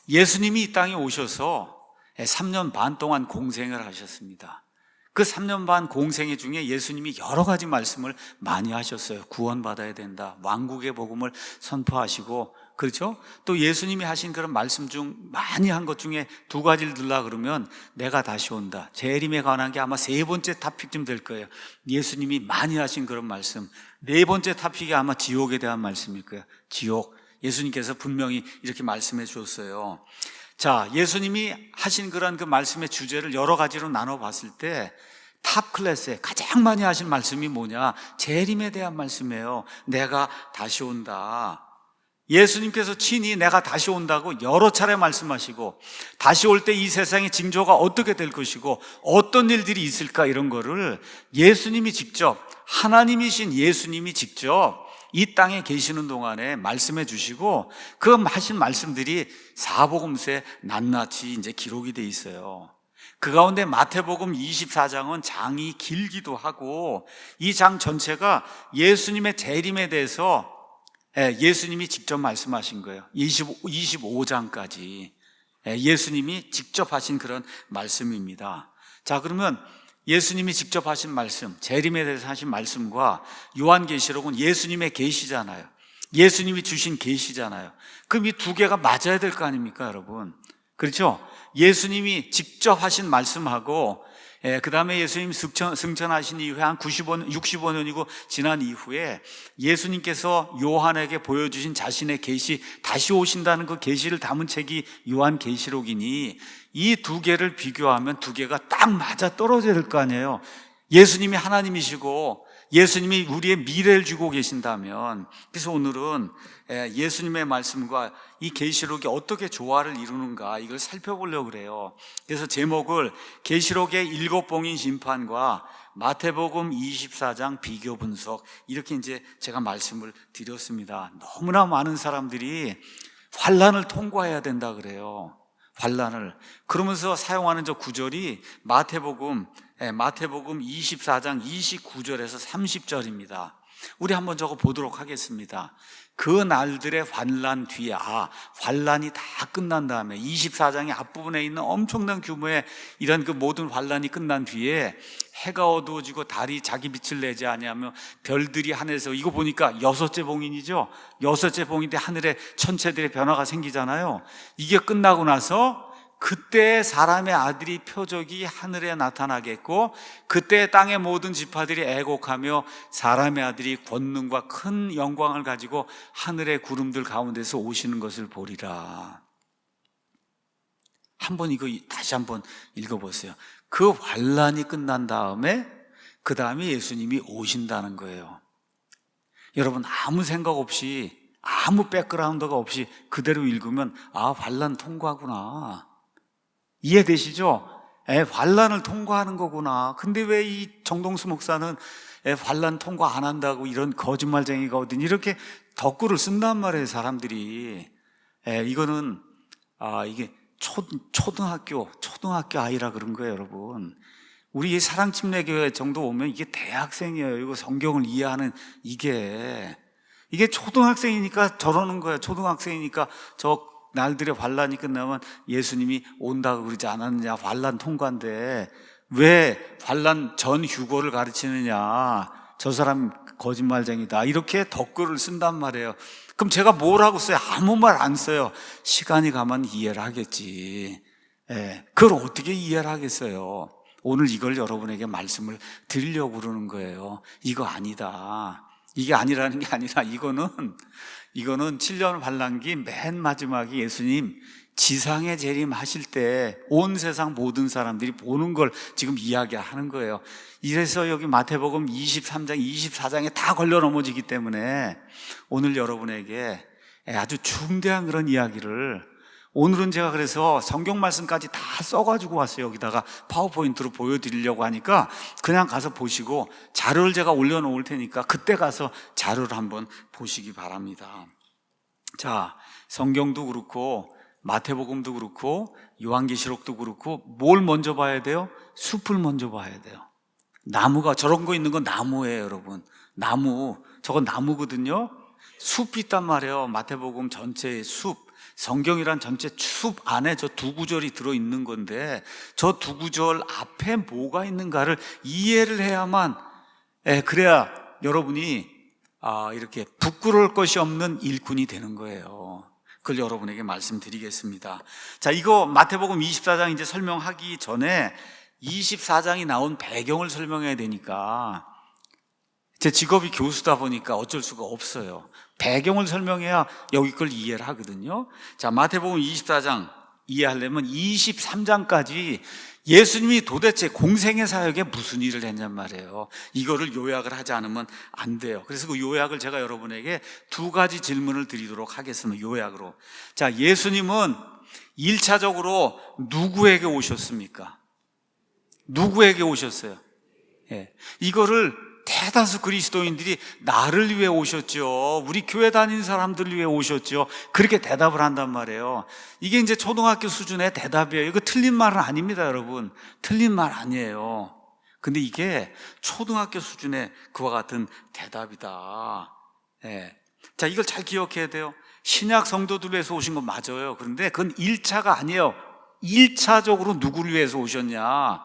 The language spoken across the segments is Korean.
예수님이 이 땅에 오셔서 3년 반 동안 공생을 하셨습니다. 그 3년 반 공생 중에 예수님이 여러 가지 말씀을 많이 하셨어요. 구원받아야 된다, 왕국의 복음을 선포하시고, 그렇죠? 또 예수님이 하신 그런 말씀 중 많이 한 것 중에 두 가지를 들라 그러면 내가 다시 온다, 재림에 관한 게 아마 세 번째 토픽쯤 될 거예요. 예수님이 많이 하신 그런 말씀. 네 번째 토픽이 아마 지옥에 대한 말씀일 거예요. 지옥. 예수님께서 분명히 이렇게 말씀해 주었어요. 자, 예수님이 하신 그런 그 말씀의 주제를 여러 가지로 나눠봤을 때 탑 클래스에 가장 많이 하신 말씀이 뭐냐? 재림에 대한 말씀이에요. 내가 다시 온다. 예수님께서 친히 내가 다시 온다고 여러 차례 말씀하시고, 다시 올 때 이 세상의 징조가 어떻게 될 것이고 어떤 일들이 있을까, 이런 거를 예수님이 직접, 하나님이신 예수님이 직접 이 땅에 계시는 동안에 말씀해 주시고, 그 하신 말씀들이 사복음서에 낱낱이 이제 기록이 돼 있어요. 그 가운데 마태복음 24장은 장이 길기도 하고, 이 장 전체가 예수님의 재림에 대해서 예수님이 직접 말씀하신 거예요. 25장까지 예수님이 직접 하신 그런 말씀입니다. 자, 그러면 예수님이 직접 하신 말씀, 재림에 대해서 하신 말씀과 요한계시록은 예수님의 계시잖아요. 예수님이 주신 계시잖아요. 그럼 이 두 개가 맞아야 될 거 아닙니까, 여러분? 그렇죠? 예수님이 직접 하신 말씀하고, 그 다음에 예수님 승천하신 이후에 한 65년이고 지난 이후에 예수님께서 요한에게 보여주신 자신의 계시, 다시 오신다는 그 계시를 담은 책이 요한계시록이니, 이 두 개를 비교하면 두 개가 딱 맞아 떨어져야 될 거 아니에요. 예수님이 하나님이시고 예수님이 우리의 미래를 주고 계신다면, 그래서 오늘은 예수님의 말씀과 이 계시록이 어떻게 조화를 이루는가, 이걸 살펴보려고 그래요. 그래서 제목을 계시록의 7봉인 심판과 마태복음 24장 비교 분석, 이렇게 이제 제가 말씀을 드렸습니다. 너무나 많은 사람들이 환난을 통과해야 된다 그래요. 환난을. 그러면서 사용하는 저 구절이 마태복음 24장 29절에서 30절입니다. 우리 한번 저거 보도록 하겠습니다. 그 날들의 환난 뒤에, 환난이 다 끝난 다음에 24장의 앞부분에 있는 엄청난 규모의 이런 그 모든 환난이 끝난 뒤에 해가 어두워지고 달이 자기 빛을 내지 아니하며 별들이 하늘에서, 이거 보니까 6째 봉인이죠. 6째 봉인 때 하늘에 천체들의 변화가 생기잖아요. 이게 끝나고 나서 그때 사람의 아들이 표적이 하늘에 나타나겠고, 그때 땅의 모든 지파들이 애곡하며 사람의 아들이 권능과 큰 영광을 가지고 하늘의 구름들 가운데서 오시는 것을 보리라. 한번 이거 다시 한번 읽어보세요. 그 환난이 끝난 다음에 그 다음에 예수님이 오신다는 거예요. 여러분, 아무 생각 없이, 아무 백그라운드가 없이 그대로 읽으면 환난 통과구나, 이해되시죠? 환난을 통과하는 거구나. 근데 왜 이 정동수 목사는 환난 통과 안 한다고 이런 거짓말쟁이가 어딘 이렇게 덧글을 쓴단 말이에요, 사람들이. 이거는 이게 초등학교 아이라 그런 거예요, 여러분. 우리 사랑침례교회 정도 오면 이게 대학생이에요. 이거 성경을 이해하는 이게 초등학생이니까 저러는 거예요. 초등학생이니까 저 날들의 환난이 끝나면 예수님이 온다고 그러지 않았느냐, 환난 통과인데 왜 환난 전 휴거를 가르치느냐, 저 사람 거짓말쟁이다, 이렇게 덧글을 쓴단 말이에요. 그럼 제가 뭐라고 써요? 아무 말 안 써요. 시간이 가면 이해를 하겠지. 그걸 어떻게 이해를 하겠어요? 오늘 이걸 여러분에게 말씀을 드리려고 그러는 거예요. 이거 아니다, 이게 아니라는 게 아니라 이거는 7년 환난기 맨 마지막에 예수님 지상에 재림하실 때 온 세상 모든 사람들이 보는 걸 지금 이야기하는 거예요. 이래서 여기 마태복음 23장, 24장에 다 걸려 넘어지기 때문에 오늘 여러분에게 아주 중대한 그런 이야기를, 오늘은 제가 그래서 성경 말씀까지 다 써가지고 왔어요. 여기다가 파워포인트로 보여드리려고 하니까 그냥 가서 보시고, 자료를 제가 올려놓을 테니까 그때 가서 자료를 한번 보시기 바랍니다. 자, 성경도 그렇고 마태복음도 그렇고 요한계시록도 그렇고 뭘 먼저 봐야 돼요? 숲을 먼저 봐야 돼요. 나무가, 저런 거 있는 건 나무예요, 여러분. 나무, 저건 나무거든요. 숲이 있단 말이에요. 마태복음 전체의 숲. 성경이란 전체 숲 안에 저 두 구절이 들어있는 건데 저 두 구절 앞에 뭐가 있는가를 이해를 해야만, 그래야 여러분이 이렇게 부끄러울 것이 없는 일꾼이 되는 거예요. 그걸 여러분에게 말씀드리겠습니다. 자, 이거 마태복음 24장 이제 설명하기 전에 24장이 나온 배경을 설명해야 되니까, 제 직업이 교수다 보니까 어쩔 수가 없어요. 배경을 설명해야 여기 걸 이해를 하거든요. 자, 마태복음 24장 이해하려면 23장까지 예수님이 도대체 공생의 사역에 무슨 일을 했냔 말이에요. 이거를 요약을 하지 않으면 안 돼요. 그래서 그 요약을 제가 여러분에게 두 가지 질문을 드리도록 하겠습니다. 요약으로. 자, 예수님은 1차적으로 누구에게 오셨습니까? 누구에게 오셨어요? 이거를 대다수 그리스도인들이 나를 위해 오셨죠. 우리 교회 다니는 사람들을 위해 오셨죠. 그렇게 대답을 한단 말이에요. 이게 이제 초등학교 수준의 대답이에요. 이거 틀린 말은 아닙니다, 여러분. 틀린 말 아니에요. 근데 이게 초등학교 수준의 그와 같은 대답이다. 자, 이걸 잘 기억해야 돼요. 신약 성도들 위해서 오신 건 맞아요. 그런데 그건 1차가 아니에요. 1차적으로 누구를 위해서 오셨냐?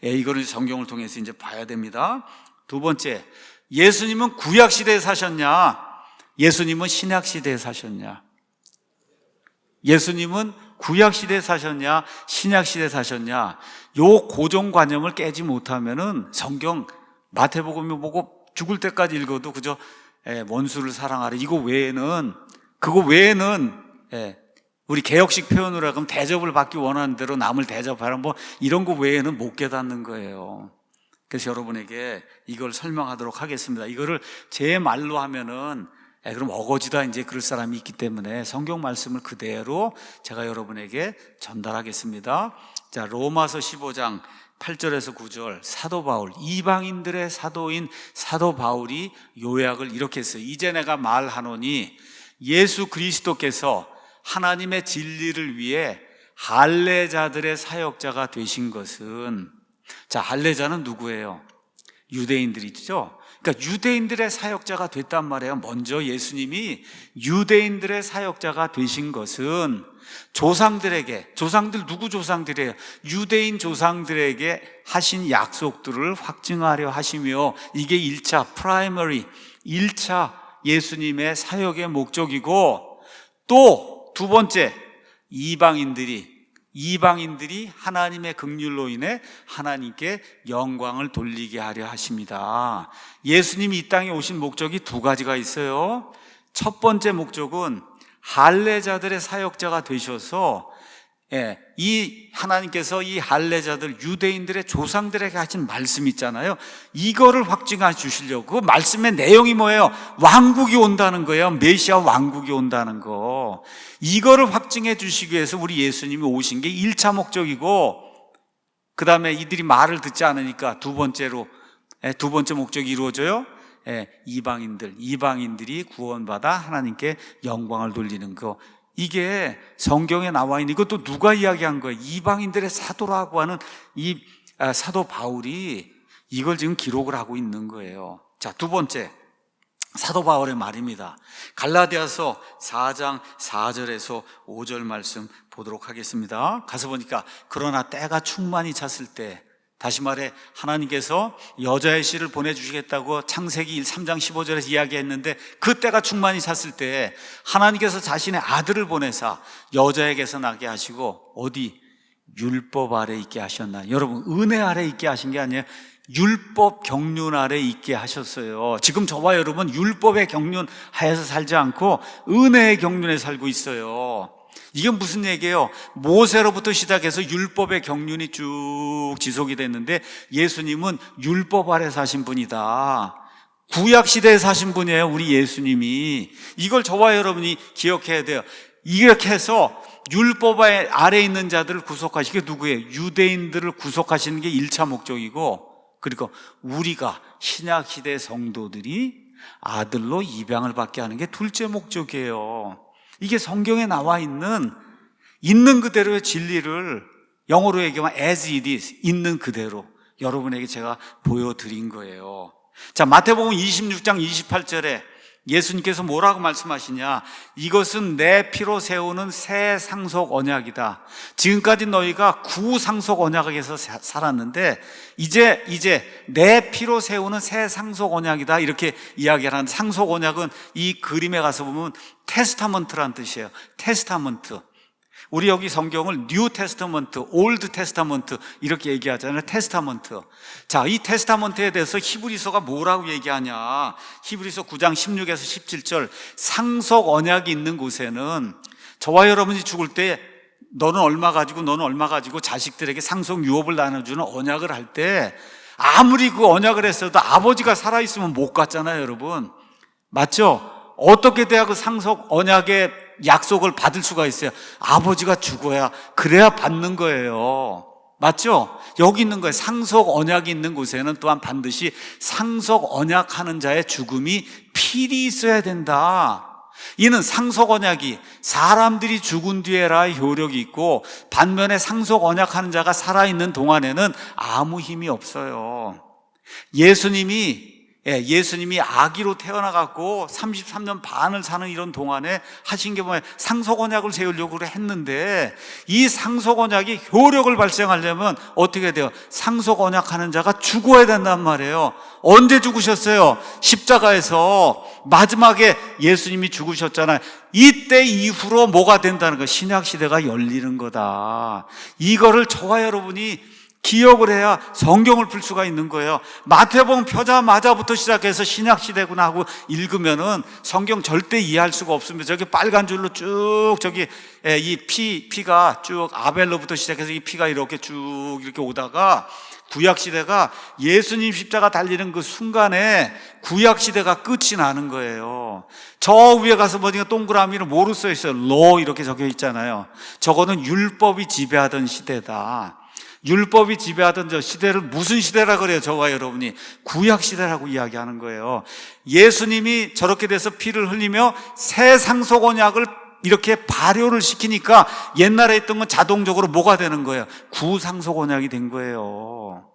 이거를 성경을 통해서 이제 봐야 됩니다. 두 번째, 예수님은 구약 시대에 사셨냐? 예수님은 신약 시대에 사셨냐? 예수님은 구약 시대에 사셨냐? 신약 시대에 사셨냐? 요 고정관념을 깨지 못하면은 성경 마태복음 보고 죽을 때까지 읽어도 그저 원수를 사랑하라 그거 외에는 우리 개혁식 표현으로 하면 대접을 받기 원하는 대로 남을 대접하라 이런 거 외에는 못 깨닫는 거예요. 그래서 여러분에게 이걸 설명하도록 하겠습니다. 이거를 제 말로 하면은 그럼 어거지다 이제 그럴 사람이 있기 때문에 성경 말씀을 그대로 제가 여러분에게 전달하겠습니다. 자, 로마서 15장 8절에서 9절, 사도 바울, 이방인들의 사도인 사도 바울이 요약을 이렇게 했어요. 이제 내가 말하노니 예수 그리스도께서 하나님의 진리를 위해 할례자들의 사역자가 되신 것은, 자, 할례자는 누구예요? 유대인들이죠. 그러니까 유대인들의 사역자가 됐단 말이에요. 먼저 예수님이 유대인들의 사역자가 되신 것은 조상들 누구 조상들이에요? 유대인 조상들에게 하신 약속들을 확증하려 하시며, 이게 1차 프라이머리 1차 예수님의 사역의 목적이고, 또 두 번째, 이방인들이 하나님의 긍휼로 인해 하나님께 영광을 돌리게 하려 하십니다. 예수님이 이 땅에 오신 목적이 두 가지가 있어요. 첫 번째 목적은 할례자들의 사역자가 되셔서, 이 하나님께서 이 할례자들 유대인들의 조상들에게 하신 말씀 있잖아요. 이거를 확증해 주시려고. 그 말씀의 내용이 뭐예요? 왕국이 온다는 거예요. 메시아 왕국이 온다는 거. 이거를 확증해 주시기 위해서 우리 예수님이 오신 게 1차 목적이고, 그 다음에 이들이 말을 듣지 않으니까 두 번째 목적이 이루어져요. 이방인들이 구원받아 하나님께 영광을 돌리는 거. 이게 성경에 나와 있는, 이것도 누가 이야기한 거예요? 이방인들의 사도라고 하는 이 사도 바울이 이걸 지금 기록을 하고 있는 거예요. 자, 두 번째, 사도 바울의 말입니다. 갈라디아서 4장 4절에서 5절 말씀 보도록 하겠습니다. 가서 보니까, 그러나 때가 충만히 찼을 때, 다시 말해 하나님께서 여자의 씨를 보내주시겠다고 창세기 3장 15절에서 이야기했는데, 그 때가 충만히 찼을 때 하나님께서 자신의 아들을 보내사 여자에게서 나게 하시고, 어디? 율법 아래 있게 하셨나? 여러분, 은혜 아래 있게 하신 게 아니에요. 율법 경륜 아래 있게 하셨어요. 지금 저와 여러분 율법의 경륜 하에서 살지 않고 은혜의 경륜에 살고 있어요. 이게 무슨 얘기예요? 모세로부터 시작해서 율법의 경륜이 쭉 지속이 됐는데, 예수님은 율법 아래 사신 분이다. 구약 시대에 사신 분이에요, 우리 예수님이. 이걸 저와 여러분이 기억해야 돼요. 이렇게 해서 율법 아래 있는 자들을 구속하시게, 누구예요? 유대인들을 구속하시는 게 1차 목적이고, 그리고 우리가 신약 시대 성도들이 아들로 입양을 받게 하는 게 둘째 목적이에요. 이게 성경에 나와 있는 그대로의 진리를, 영어로 얘기하면 as it is, 있는 그대로 여러분에게 제가 보여드린 거예요. 자, 마태복음 26장 28절에 예수님께서 뭐라고 말씀하시냐? 이것은 내 피로 세우는 새 상속 언약이다. 지금까지 너희가 구상속 언약에서 살았는데 이제 내 피로 세우는 새 상속 언약이다, 이렇게 이야기하는. 상속 언약은 이 그림에 가서 보면 테스타먼트란 뜻이에요. 테스타먼트. 우리 여기 성경을 뉴 테스타먼트, 올드 테스타먼트 이렇게 얘기하잖아요. 테스타먼트. 자, 이 테스타먼트에 대해서 히브리서가 뭐라고 얘기하냐? 히브리서 9장 16에서 17절, 상속 언약이 있는 곳에는 저와 여러분이 죽을 때 너는 얼마 가지고 너는 얼마 가지고 자식들에게 상속 유업을 나눠주는 언약을 할 때 아무리 그 언약을 했어도 아버지가 살아있으면 못 갔잖아요, 여러분. 맞죠? 어떻게 돼야 그 상속 언약의 약속을 받을 수가 있어요? 아버지가 죽어야, 그래야 받는 거예요. 맞죠? 여기 있는 거예요. 상속 언약이 있는 곳에는 또한 반드시 상속 언약하는 자의 죽음이 필히 있어야 된다. 이는 상속 언약이 사람들이 죽은 뒤에라 효력이 있고, 반면에 상속 언약하는 자가 살아있는 동안에는 아무 힘이 없어요. 예수님이 아기로 태어나갖고 33년 반을 사는 이런 동안에 하신 게 뭐예요? 상속 언약을 세우려고 했는데, 이 상속 언약이 효력을 발생하려면 어떻게 돼요? 상속 언약하는 자가 죽어야 된단 말이에요. 언제 죽으셨어요? 십자가에서 마지막에 예수님이 죽으셨잖아요. 이때 이후로 뭐가 된다는 거예요? 신약 시대가 열리는 거다. 이거를 저와 여러분이 기억을 해야 성경을 풀 수가 있는 거예요. 마태복음 펴자마자부터 시작해서 신약시대구나 하고 읽으면은 성경 절대 이해할 수가 없습니다. 저기 빨간 줄로 쭉 이 피가 쭉 아벨로부터 시작해서 이 피가 이렇게 쭉 이렇게 오다가 구약시대가 예수님 십자가 달리는 그 순간에 구약시대가 끝이 나는 거예요. 저 위에 가서 보니까 동그라미로 뭐로 써 있어요? 로 이렇게 적혀 있잖아요. 저거는 율법이 지배하던 시대다. 율법이 지배하던 저 시대를 무슨 시대라 그래요? 저와 여러분이 구약시대라고 이야기하는 거예요. 예수님이 저렇게 돼서 피를 흘리며 새 상속 언약을 이렇게 발효를 시키니까 옛날에 있던 건 자동적으로 뭐가 되는 거예요? 구상속 언약이 된 거예요.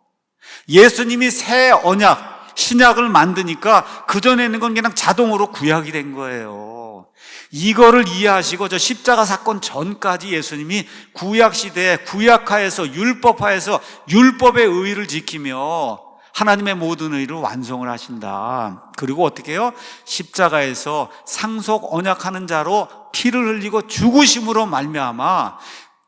예수님이 새 언약, 신약을 만드니까 그전에 있는 건 그냥 자동으로 구약이 된 거예요. 이거를 이해하시고 저 십자가 사건 전까지 예수님이 구약시대에 구약하에서 율법하에서 율법의 의의를 지키며 하나님의 모든 의를 완성을 하신다. 그리고 어떻게 해요? 십자가에서 상속 언약하는 자로 피를 흘리고 죽으심으로 말미암아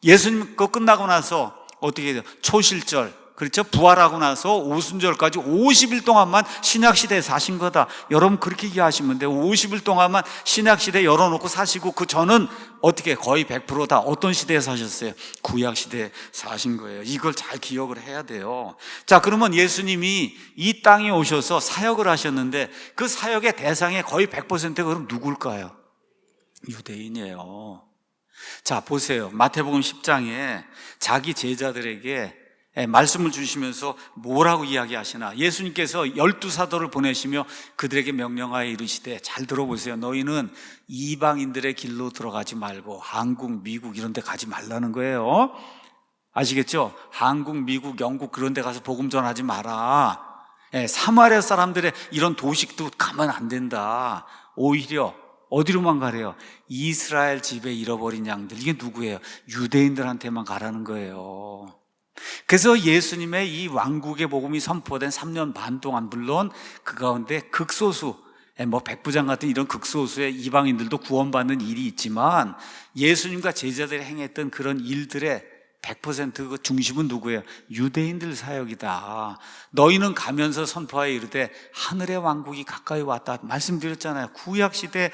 예수님 거 끝나고 나서 어떻게 돼요? 초실절, 그렇죠? 부활하고 나서 오순절까지 50일 동안만 신약시대에 사신 거다. 여러분 그렇게 이해하시면 돼요. 50일 동안만 신약시대에 열어놓고 사시고 그 전은 어떻게 거의 100%다 어떤 시대에 사셨어요? 구약시대에 사신 거예요. 이걸 잘 기억을 해야 돼요. 자, 그러면 예수님이 이 땅에 오셔서 사역을 하셨는데 그 사역의 대상의 거의 100%가 그럼 누굴까요? 유대인이에요. 자, 보세요. 마태복음 10장에 자기 제자들에게 말씀을 주시면서 뭐라고 이야기하시나? 예수님께서 12사도를 보내시며 그들에게 명령하여 이르시되, 잘 들어보세요. 너희는 이방인들의 길로 들어가지 말고 한국, 미국 이런 데 가지 말라는 거예요. 아시겠죠? 한국, 미국, 영국 그런 데 가서 복음 전하지 마라. 사마리아 사람들의 이런 도식도 가면 안 된다. 오히려 어디로만 가래요? 이스라엘 집에 잃어버린 양들. 이게 누구예요? 유대인들한테만 가라는 거예요. 그래서 예수님의 이 왕국의 복음이 선포된 3년 반 동안, 물론 그 가운데 극소수, 백부장 같은 이런 극소수의 이방인들도 구원받는 일이 있지만 예수님과 제자들이 행했던 그런 일들의 100% 그 중심은 누구예요? 유대인들 사역이다. 너희는 가면서 선포하여 이르되 하늘의 왕국이 가까이 왔다. 말씀드렸잖아요. 구약시대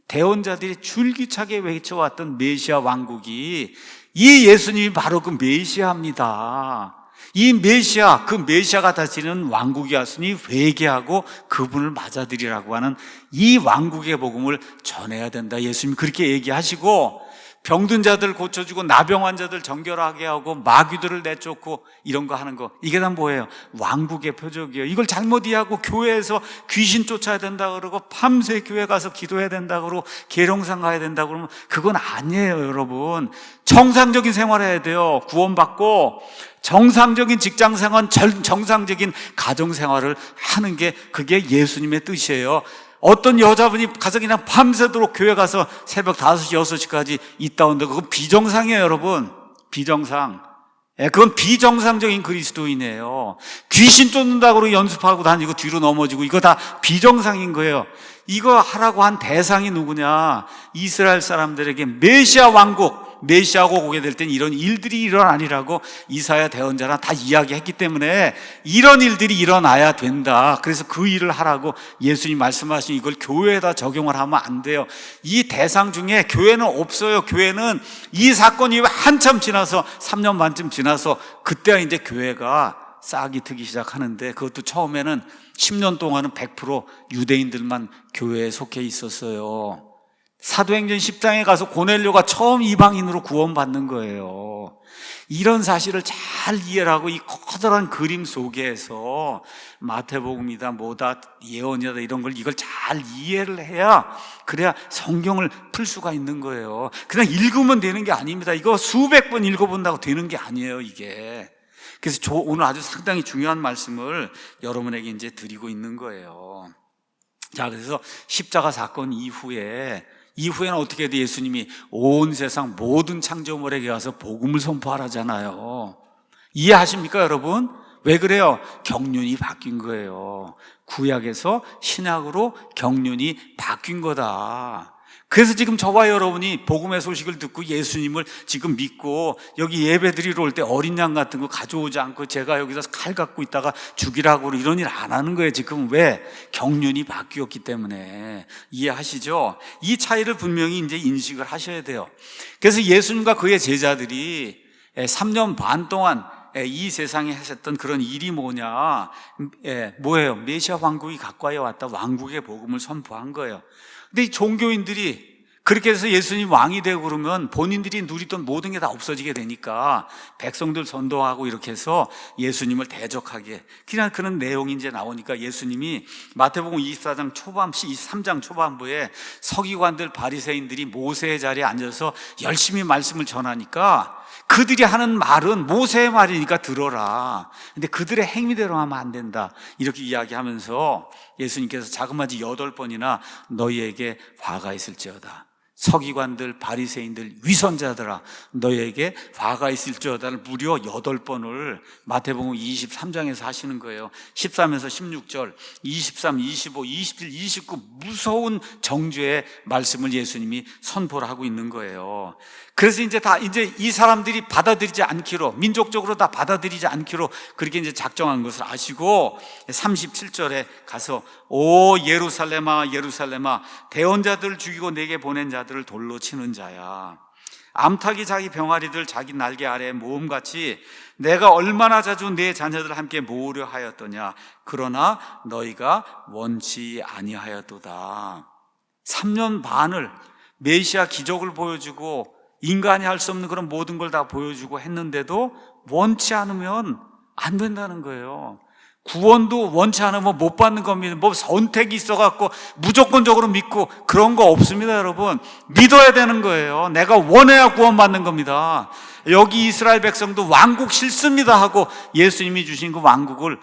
대언자들이 줄기차게 외쳐왔던 메시아 왕국이, 이 예수님이 바로 그 메시아입니다. 이 메시아, 그 메시아가 다스리는 왕국이 왔으니 회개하고 그분을 맞아들이라고 하는 이 왕국의 복음을 전해야 된다. 예수님이 그렇게 얘기하시고, 병든 자들 고쳐주고 나병 환자들 정결하게 하고 마귀들을 내쫓고 이런 거 하는 거, 이게 다 뭐예요? 왕국의 표적이에요. 이걸 잘못 이해하고 교회에서 귀신 쫓아야 된다 그러고 밤새 교회 가서 기도해야 된다 그러고 계룡산 가야 된다 그러면 그건 아니에요. 여러분, 정상적인 생활해야 돼요. 구원받고 정상적인 직장생활, 정상적인 가정생활을 하는 게 그게 예수님의 뜻이에요. 어떤 여자분이 가서 그냥 밤새도록 교회 가서 새벽 5시, 6시까지 있다 온다. 그건 비정상이에요, 여러분. 비정상. 그건 비정상적인 그리스도인이에요. 귀신 쫓는다고 연습하고 다니고 뒤로 넘어지고 이거 다 비정상인 거예요. 이거 하라고 한 대상이 누구냐? 이스라엘 사람들에게 메시아 왕국, 메시아가 오게 될 땐 이런 일들이 일어나리라고 이사야 대언자나 다 이야기했기 때문에 이런 일들이 일어나야 된다. 그래서 그 일을 하라고 예수님 말씀하신 이걸 교회에다 적용을 하면 안 돼요. 이 대상 중에 교회는 없어요. 교회는 이 사건이 한참 지나서 3년 반쯤 지나서 그때야 이제 교회가 싹이 트기 시작하는데, 그것도 처음에는 10년 동안은 100% 유대인들만 교회에 속해 있었어요. 사도행전 10장에 가서 고넬료가 처음 이방인으로 구원받는 거예요. 이런 사실을 잘 이해를 하고 이 커다란 그림 속에서 마태복음이다 뭐다 예언이다 이런 걸 이걸 잘 이해를 해야, 그래야 성경을 풀 수가 있는 거예요. 그냥 읽으면 되는 게 아닙니다. 이거 수백 번 읽어본다고 되는 게 아니에요, 이게. 그래서 오늘 아주 상당히 중요한 말씀을 여러분에게 이제 드리고 있는 거예요. 자, 그래서 십자가 사건 이후에는 어떻게 해도 예수님이 온 세상 모든 창조물에게 가서 복음을 선포하라잖아요. 이해하십니까, 여러분? 왜 그래요? 경륜이 바뀐 거예요. 구약에서 신약으로 경륜이 바뀐 거다. 그래서 지금 저와 여러분이 복음의 소식을 듣고 예수님을 지금 믿고 여기 예배드리러 올 때 어린 양 같은 거 가져오지 않고 제가 여기서 칼 갖고 있다가 죽이라고 이런 일 안 하는 거예요. 지금 왜? 경륜이 바뀌었기 때문에. 이해하시죠? 이 차이를 분명히 이제 인식을 하셔야 돼요. 그래서 예수님과 그의 제자들이 3년 반 동안 이 세상에 하셨던 그런 일이 뭐냐? 뭐예요? 메시아 왕국이 가까이 왔다. 왕국의 복음을 선포한 거예요. 근데 이 종교인들이 그렇게 해서 예수님 왕이 되고 그러면 본인들이 누리던 모든 게 다 없어지게 되니까 백성들 선동하고 이렇게 해서 예수님을 대적하게, 그냥 그런 내용이 이제 나오니까 예수님이 마태복음 24장 초반, 23장 초반부에 서기관들 바리새인들이 모세의 자리에 앉아서 열심히 말씀을 전하니까 그들이 하는 말은 모세의 말이니까 들어라. 근데 그들의 행위대로 하면 안 된다. 이렇게 이야기하면서 예수님께서 자그마치 8번이나 너희에게 화가 있을지어다. 서기관들, 바리새인들, 위선자들아, 너희에게 화가 있을지어다를 무려 8번을 마태복음 23장에서 하시는 거예요. 13에서 16절, 23, 25, 27, 29 무서운 정죄의 말씀을 예수님이 선포를 하고 있는 거예요. 그래서 이제 이 사람들이 받아들이지 않기로, 민족적으로 다 받아들이지 않기로 그렇게 이제 작정한 것을 아시고 37절에 가서 오 예루살렘아 예루살렘아 대언자들을 죽이고 내게 보낸 자들을 돌로 치는 자야, 암탉이 자기 병아리들 자기 날개 아래에 모음같이 내가 얼마나 자주 내 자녀들을 함께 모으려 하였더냐, 그러나 너희가 원치 아니하였도다. 3년 반을 메시아 기적을 보여주고 인간이 할 수 없는 그런 모든 걸 다 보여주고 했는데도 원치 않으면 안 된다는 거예요. 구원도 원치 않으면 못 받는 겁니다. 뭐 선택이 있어갖고 무조건적으로 믿고 그런 거 없습니다, 여러분. 믿어야 되는 거예요. 내가 원해야 구원받는 겁니다. 여기 이스라엘 백성도 왕국 싫습니다 하고 예수님이 주신 그 왕국을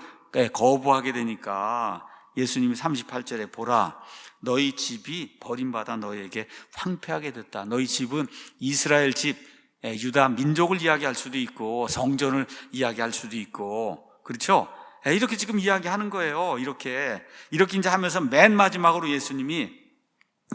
거부하게 되니까 예수님이 38절에 보라, 너희 집이 버림받아 너희에게 황폐하게 됐다. 너희 집은 이스라엘 집, 유다 민족을 이야기할 수도 있고 성전을 이야기할 수도 있고, 그렇죠? 이렇게 지금 이야기하는 거예요. 이렇게 이제 하면서 맨 마지막으로 예수님이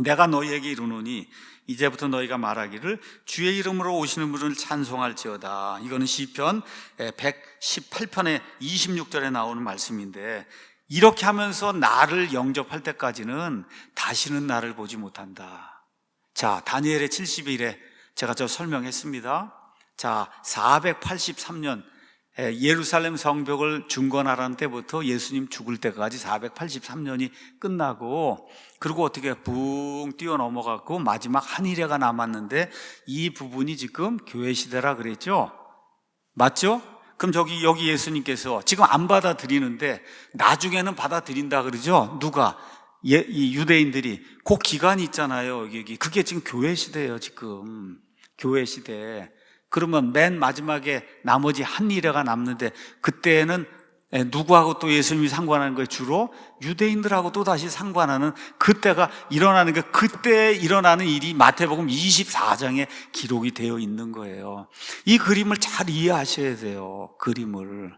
내가 너희에게 이르노니 이제부터 너희가 말하기를 주의 이름으로 오시는 분을 찬송할지어다. 이거는 시편 118편의 26절에 나오는 말씀인데, 이렇게 하면서 나를 영접할 때까지는 다시는 나를 보지 못한다. 자, 다니엘의 70일에 제가 설명했습니다. 자, 483년 예루살렘 성벽을 중건하라는 때부터 예수님 죽을 때까지 483년이 끝나고, 그리고 어떻게 붕 뛰어 넘어갔고 마지막 한 일회가 남았는데 이 부분이 지금 교회 시대라 그랬죠? 맞죠? 그럼 여기 예수님께서 지금 안 받아들이는데 나중에는 받아들인다 그러죠? 누가? 이 유대인들이. 그 기간이 있잖아요. 여기. 그게 지금 교회 시대예요, 지금. 교회 시대. 그러면 맨 마지막에 나머지 한 일회가 남는데 그때는 누구하고 또 예수님이 상관하는 거예요? 주로 유대인들하고 또 다시 상관하는 그때가 일어나는 거, 그때 일어나는 일이 마태복음 24장에 기록이 되어 있는 거예요. 이 그림을 잘 이해하셔야 돼요. 그림을.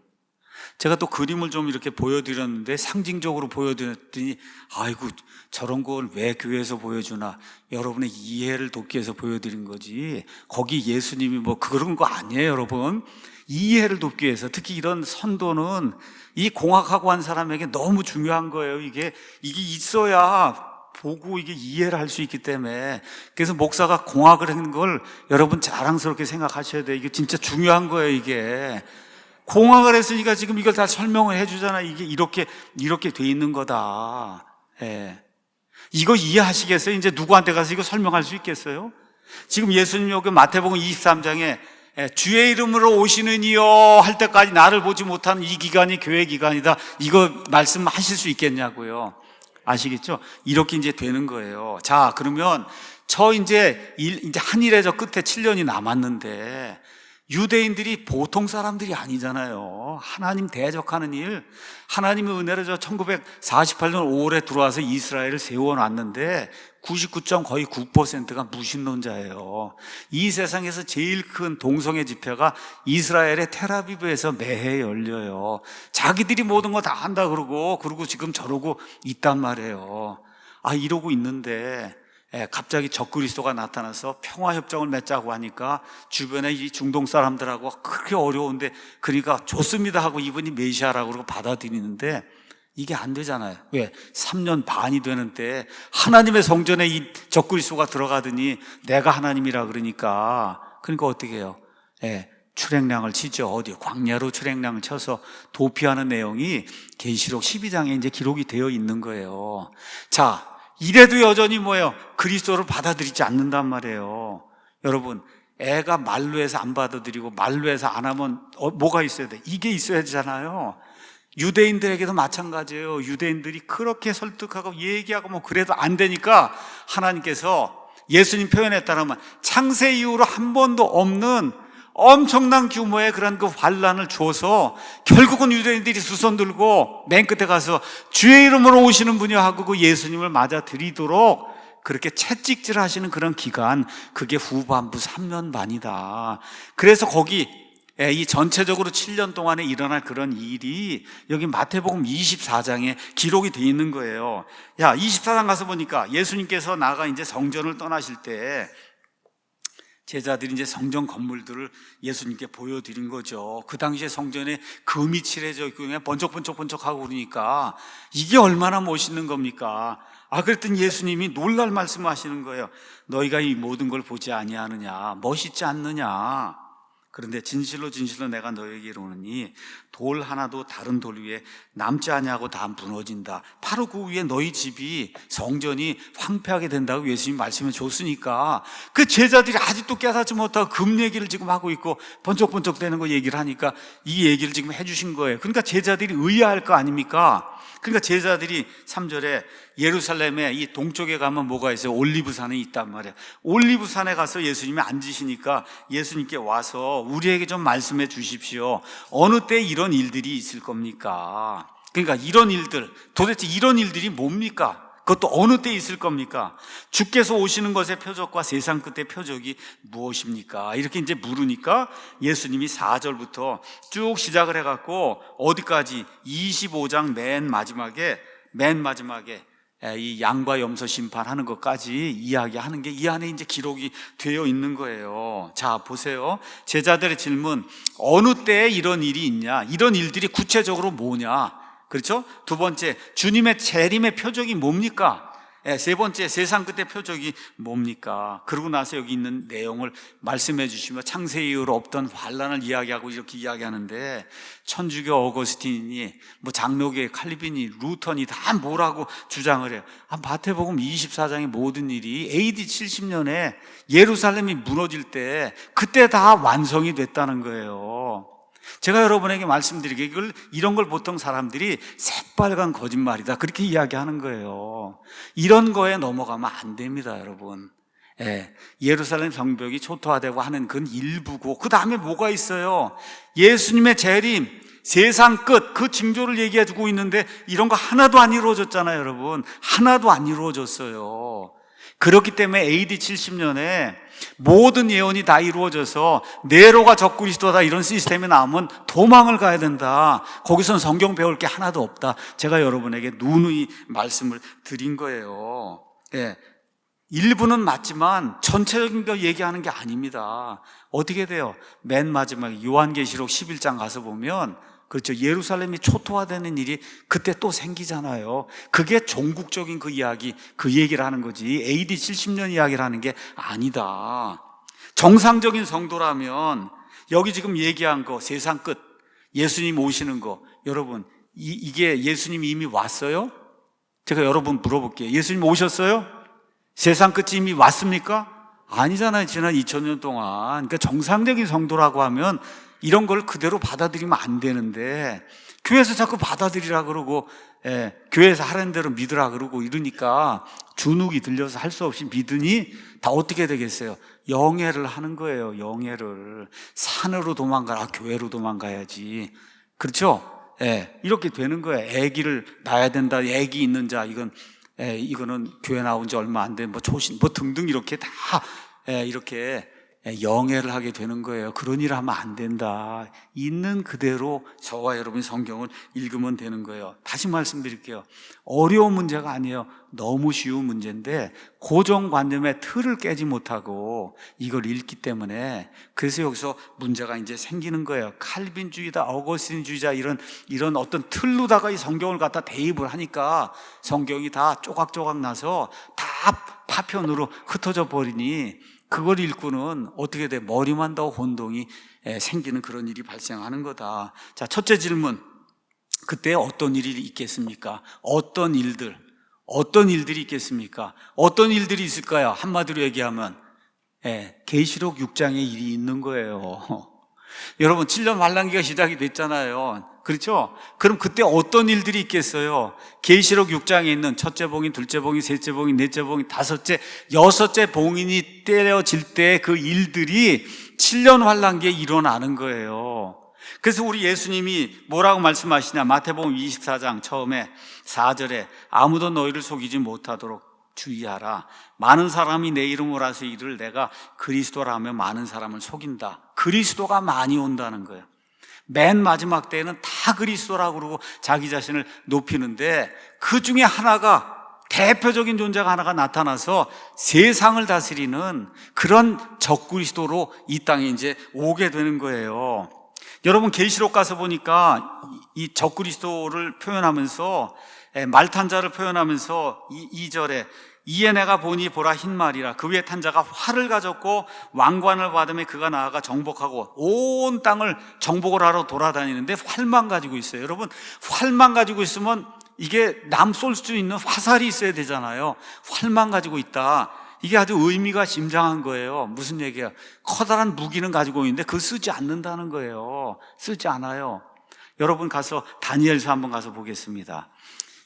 제가 또 그림을 좀 이렇게 보여드렸는데 상징적으로 보여드렸더니 아이고 저런 걸 왜 교회에서 보여주나, 여러분의 이해를 돕기 위해서 보여드린 거지 거기 예수님이 뭐 그런 거 아니에요. 여러분, 이해를 돕기 위해서, 특히 이런 선도는 이 공학하고 한 사람에게 너무 중요한 거예요. 이게 있어야 보고 이게 이해를 할 수 있기 때문에. 그래서 목사가 공학을 한 걸 여러분 자랑스럽게 생각하셔야 돼요. 이게 진짜 중요한 거예요. 이게 공학을 했으니까 지금 이걸 다 설명을 해주잖아. 이게 이렇게 돼 있는 거다. 예. 이거 이해하시겠어요? 이제 누구한테 가서 이거 설명할 수 있겠어요? 지금 예수님 여기 마태복음 23장에 주의 이름으로 오시는 이여 할 때까지 나를 보지 못하는 이 기간이 교회 기간이다. 이거 말씀하실 수 있겠냐고요. 아시겠죠? 이렇게 이제 되는 거예요. 자, 그러면 이제 한 일에 저 끝에 7년이 남았는데 유대인들이 보통 사람들이 아니잖아요. 하나님 대적하는 일, 하나님의 은혜로 1948년 5월에 들어와서 이스라엘을 세워놨는데 99.9%가 무신론자예요. 이 세상에서 제일 큰 동성애 집회가 이스라엘의 텔아비브에서 매해 열려요. 자기들이 모든 거 다 한다 그러고 지금 저러고 있단 말이에요. 이러고 있는데 갑자기 적그리스도가 나타나서 평화협정을 맺자고 하니까 주변에 이 중동 사람들하고 그렇게 어려운데, 그러니까 좋습니다 하고 이분이 메시아라고 그러고 받아들이는데 이게 안 되잖아요. 왜? 3년 반이 되는데 하나님의 성전에 이 적그리스도가 들어가더니 내가 하나님이라 그러니까 어떻게 해요? 출애량을 치죠. 어디 광야로 출애량을 쳐서 도피하는 내용이 계시록 12장에 이제 기록이 되어 있는 거예요. 자, 이래도 여전히 뭐예요? 그리스도를 받아들이지 않는단 말이에요. 여러분, 애가 말로 해서 안 받아들이고 말로 해서 안 하면 뭐가 있어야 돼? 이게 있어야 되잖아요. 유대인들에게도 마찬가지예요. 유대인들이 그렇게 설득하고 얘기하고 뭐 그래도 안 되니까 하나님께서 예수님 표현에 따르면 창세 이후로 한 번도 없는 엄청난 규모의 그런 환란을 줘서 결국은 유대인들이 두 손 들고 맨 끝에 가서 주의 이름으로 오시는 분이여 하고 예수님을 맞아들이도록 그렇게 채찍질 하시는 그런 기간, 그게 후반부 3년 반이다. 그래서 거기 이 전체적으로 7년 동안에 일어날 그런 일이 여기 마태복음 24장에 기록이 되어 있는 거예요. 24장 가서 보니까 예수님께서 나가 이제 성전을 떠나실 때 제자들이 이제 성전 건물들을 예수님께 보여드린 거죠. 그 당시에 성전에 금이 칠해져 있고 그냥 번쩍번쩍하고 그러니까 이게 얼마나 멋있는 겁니까? 그랬더니 예수님이 놀랄 말씀을 하시는 거예요. 너희가 이 모든 걸 보지 아니하느냐? 멋있지 않느냐? 그런데 진실로 내가 너에게 이르노니 돌 하나도 다른 돌 위에 남지 아니하고 다 무너진다. 바로 그 위에 너희 집이, 성전이 황폐하게 된다고 예수님이 말씀해 줬으니까 그 제자들이 아직도 깨닫지 못하고 금 얘기를 지금 하고 있고 번쩍번쩍 되는 거 얘기를 하니까 이 얘기를 지금 해주신 거예요. 그러니까 제자들이 의아할 거 아닙니까? 그러니까 제자들이 3절에 예루살렘에 이 동쪽에 가면 뭐가 있어요? 올리브산이 있단 말이에요. 올리브산에 가서 예수님이 앉으시니까 예수님께 와서 우리에게 좀 말씀해 주십시오. 어느 때 이런 일들이 있을 겁니까? 그러니까 이런 일들, 도대체 이런 일들이 뭡니까? 그것도 어느 때 있을 겁니까? 주께서 오시는 것의 표적과 세상 끝의 표적이 무엇입니까? 이렇게 이제 물으니까 예수님이 4절부터 쭉 시작을 해갖고 어디까지 25장 맨 마지막에 이 양과 염소 심판하는 것까지 이야기하는 게 이 안에 이제 기록이 되어 있는 거예요. 자, 보세요. 제자들의 질문, 어느 때에 이런 일이 있냐? 이런 일들이 구체적으로 뭐냐? 그렇죠? 두 번째, 주님의 재림의 표적이 뭡니까? 세 번째, 세상 끝의 표적이 뭡니까? 그러고 나서 여기 있는 내용을 말씀해 주시며 창세 이후로 없던 환란을 이야기하고 이렇게 이야기하는데, 천주교 어거스틴이 뭐 장로교 칼빈이 루턴이 다 뭐라고 주장을 해요. 마태복음 24장의 모든 일이 AD 70년에 예루살렘이 무너질 때 그때 다 완성이 됐다는 거예요. 제가 여러분에게 말씀드리게 이런 걸 보통 사람들이 새빨간 거짓말이다 그렇게 이야기하는 거예요. 이런 거에 넘어가면 안 됩니다, 여러분. 예루살렘 성벽이 초토화되고 하는 그건 일부고 그 다음에 뭐가 있어요? 예수님의 재림, 세상 끝, 그 징조를 얘기해 주고 있는데 이런 거 하나도 안 이루어졌잖아요, 여러분. 하나도 안 이루어졌어요. 그렇기 때문에 AD 70년에 모든 예언이 다 이루어져서 네로가 적그리스도다 이런 시스템이 나오면 도망을 가야 된다. 거기선 성경 배울 게 하나도 없다. 제가 여러분에게 누누이 말씀을 드린 거예요. 예. 일부는 맞지만 전체적인 거 얘기하는 게 아닙니다. 어떻게 돼요? 맨 마지막에 요한계시록 11장 가서 보면 그렇죠. 예루살렘이 초토화되는 일이 그때 또 생기잖아요. 그게 종국적인 그 이야기, 그 얘기를 하는 거지. AD 70년 이야기를 하는 게 아니다. 정상적인 성도라면 여기 지금 얘기한 거, 세상 끝, 예수님 오시는 거, 여러분, 이게 예수님이 이미 왔어요? 제가 여러분 물어볼게요. 예수님 오셨어요? 세상 끝이 이미 왔습니까? 아니잖아요. 지난 2000년 동안. 그러니까 정상적인 성도라고 하면 이런 걸 그대로 받아들이면 안 되는데 교회에서 자꾸 받아들이라 그러고 교회에서 하라는 대로 믿으라 그러고 이러니까 주눅이 들려서 할 수 없이 믿으니 다 어떻게 되겠어요? 영예를 하는 거예요. 영예를. 산으로 도망가라. 교회로 도망가야지. 그렇죠? 이렇게 되는 거예요. 아기를 낳아야 된다. 아기 있는 자 이거는 교회 나온 지 얼마 안 된 초신 등등 이렇게 다 이렇게 영예를 하게 되는 거예요. 그런 일을 하면 안 된다. 있는 그대로 저와 여러분이 성경을 읽으면 되는 거예요. 다시 말씀드릴게요. 어려운 문제가 아니에요. 너무 쉬운 문제인데 고정관념의 틀을 깨지 못하고 이걸 읽기 때문에 그래서 여기서 문제가 이제 생기는 거예요. 칼빈주의다, 어거스틴주의자 이런 어떤 틀로다가 이 성경을 갖다 대입을 하니까 성경이 다 조각조각 나서 다 파편으로 흩어져 버리니 그걸 읽고는 어떻게 돼? 머리만 더 혼동이 생기는 그런 일이 발생하는 거다. 자, 첫째 질문. 그때 어떤 일이 있겠습니까? 어떤 일들이 있겠습니까? 어떤 일들이 있을까요? 한마디로 얘기하면 계시록 6장의 일이 있는 거예요. 여러분 7년 환란기가 시작이 됐잖아요. 그렇죠? 그럼 그때 어떤 일들이 있겠어요? 계시록 6장에 있는 첫째 봉인, 둘째 봉인, 셋째 봉인, 넷째 봉인, 다섯째, 여섯째 봉인이 때려질 때 그 일들이 7년 환란기에 일어나는 거예요. 그래서 우리 예수님이 뭐라고 말씀하시냐? 마태복음 24장 처음에 4절에 아무도 너희를 속이지 못하도록 주의하라. 많은 사람이 내 이름으로 와서 이를 내가 그리스도라며 많은 사람을 속인다. 그리스도가 많이 온다는 거예요. 맨 마지막 때에는 다 그리스도라고 그러고 자기 자신을 높이는데 그 중에 하나가 대표적인 존재가 하나가 나타나서 세상을 다스리는 그런 적그리스도로 이 땅에 이제 오게 되는 거예요. 여러분 계시록 가서 보니까 이 적그리스도를 표현하면서 말탄 자를 표현하면서 2절에 이에 내가 보니 보라 흰 말이라 그 위에 탄 자가 활을 가졌고 왕관을 받으며 그가 나아가 정복하고 온 땅을 정복을 하러 돌아다니는데 활만 가지고 있어요. 여러분 활만 가지고 있으면 이게 남 쏠 수 있는 화살이 있어야 되잖아요. 활만 가지고 있다. 이게 아주 의미가 심장한 거예요. 무슨 얘기야? 커다란 무기는 가지고 있는데 그걸 쓰지 않는다는 거예요. 쓰지 않아요. 여러분 가서 다니엘서 한번 가서 보겠습니다.